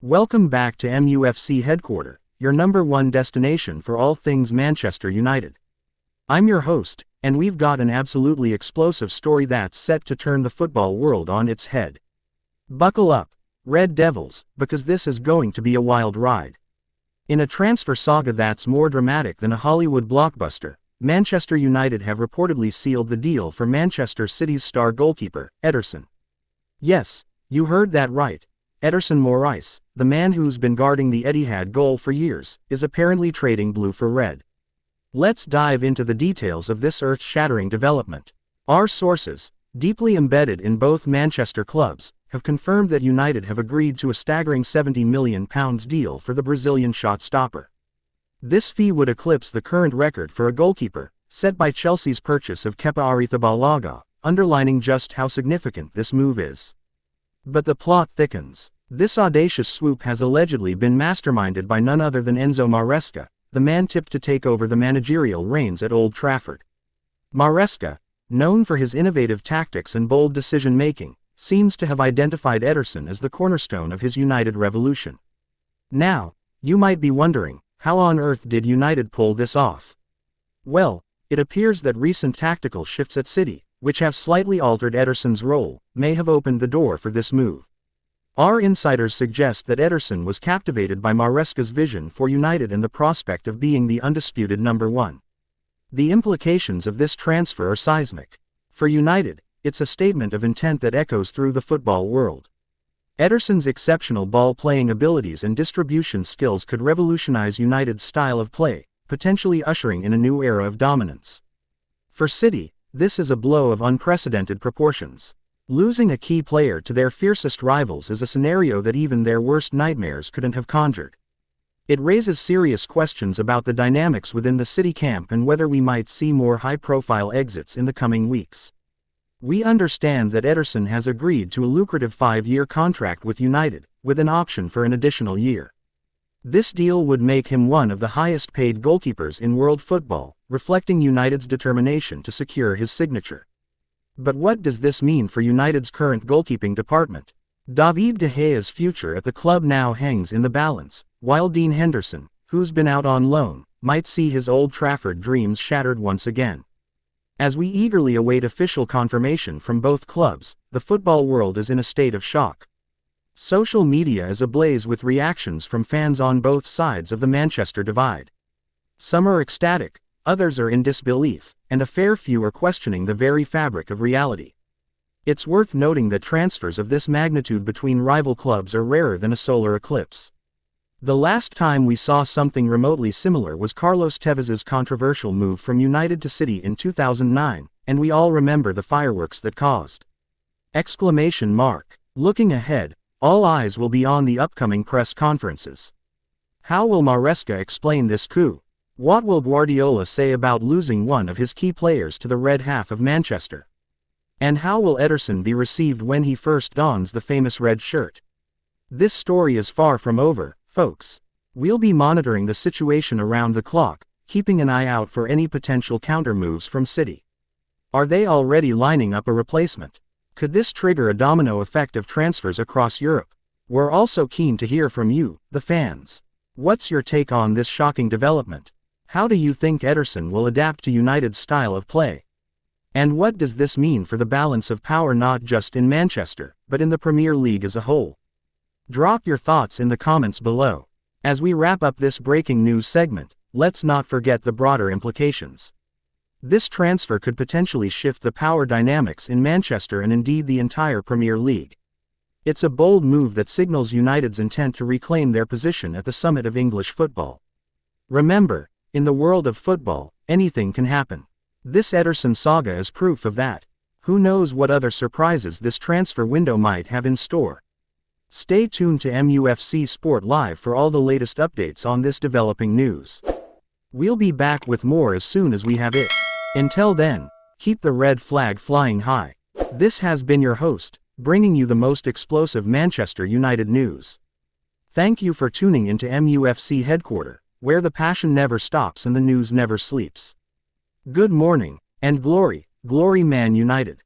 Welcome back to MUFC Headquarter, your #1 destination for all things Manchester United. I'm your host, and we've got an absolutely explosive story that's set to turn the football world on its head. Buckle up, Red Devils, because this is going to be a wild ride. In a transfer saga that's more dramatic than a Hollywood blockbuster, Manchester United have reportedly sealed the deal for Manchester City's star goalkeeper, Ederson. Yes, you heard that right. Ederson Moraes, the man who's been guarding the Etihad goal for years, is apparently trading blue for red. Let's dive into the details of this earth-shattering development. Our sources, deeply embedded in both Manchester clubs, have confirmed that United have agreed to a staggering £70 million deal for the Brazilian shot stopper. This fee would eclipse the current record for a goalkeeper, set by Chelsea's purchase of Kepa Arrizabalaga, underlining just how significant this move is. But the plot thickens. This audacious swoop has allegedly been masterminded by none other than Maresca, the man tipped to take over the managerial reins at Old Trafford. Maresca, known for his innovative tactics and bold decision-making, seems to have identified Ederson as the cornerstone of his United revolution. Now, you might be wondering, how on earth did United pull this off? Well, it appears that recent tactical shifts at City, which have slightly altered Ederson's role, may have opened the door for this move. Our insiders suggest that Ederson was captivated by Maresca's vision for United and the prospect of being the undisputed #1. The implications of this transfer are seismic. For United, it's a statement of intent that echoes through the football world. Ederson's exceptional ball-playing abilities and distribution skills could revolutionize United's style of play, potentially ushering in a new era of dominance. For City, this is a blow of unprecedented proportions. Losing a key player to their fiercest rivals is a scenario that even their worst nightmares couldn't have conjured. It raises serious questions about the dynamics within the City camp and whether we might see more high-profile exits in the coming weeks. We understand that Ederson has agreed to a lucrative 5-year contract with United, with an option for an additional year. This deal would make him one of the highest-paid goalkeepers in world football, reflecting United's determination to secure his signature. But what does this mean for United's current goalkeeping department? David De Gea's future at the club now hangs in the balance, while Dean Henderson, who's been out on loan, might see his Old Trafford dreams shattered once again. As we eagerly await official confirmation from both clubs, the football world is in a state of shock. Social media is ablaze with reactions from fans on both sides of the Manchester divide. Some are ecstatic, others are in disbelief, and a fair few are questioning the very fabric of reality. It's worth noting that transfers of this magnitude between rival clubs are rarer than a solar eclipse. The last time we saw something remotely similar was Carlos Tevez's controversial move from United to City in 2009, and we all remember the fireworks that caused. Looking ahead, all eyes will be on the upcoming press conferences. How will Maresca explain this coup? What will Guardiola say about losing one of his key players to the red half of Manchester? And how will Ederson be received when he first dons the famous red shirt? This story is far from over, folks. We'll be monitoring the situation around the clock, keeping an eye out for any potential counter-moves from City. Are they already lining up a replacement? Could this trigger a domino effect of transfers across Europe? We're also keen to hear from you, the fans. What's your take on this shocking development? How do you think Ederson will adapt to United's style of play? And what does this mean for the balance of power not just in Manchester, but in the Premier League as a whole? Drop your thoughts in the comments below. As we wrap up this breaking news segment, let's not forget the broader implications. This transfer could potentially shift the power dynamics in Manchester and indeed the entire Premier League. It's a bold move that signals United's intent to reclaim their position at the summit of English football. Remember, in the world of football, anything can happen. This Ederson saga is proof of that. Who knows what other surprises this transfer window might have in store? Stay tuned to MUFC Sport Live for all the latest updates on this developing news. We'll be back with more as soon as we have it. Until then, keep the red flag flying high. This has been your host, bringing you the most explosive Manchester United news. Thank you for tuning into MUFC Headquarter, where the passion never stops and the news never sleeps. Good morning, and glory, Man United.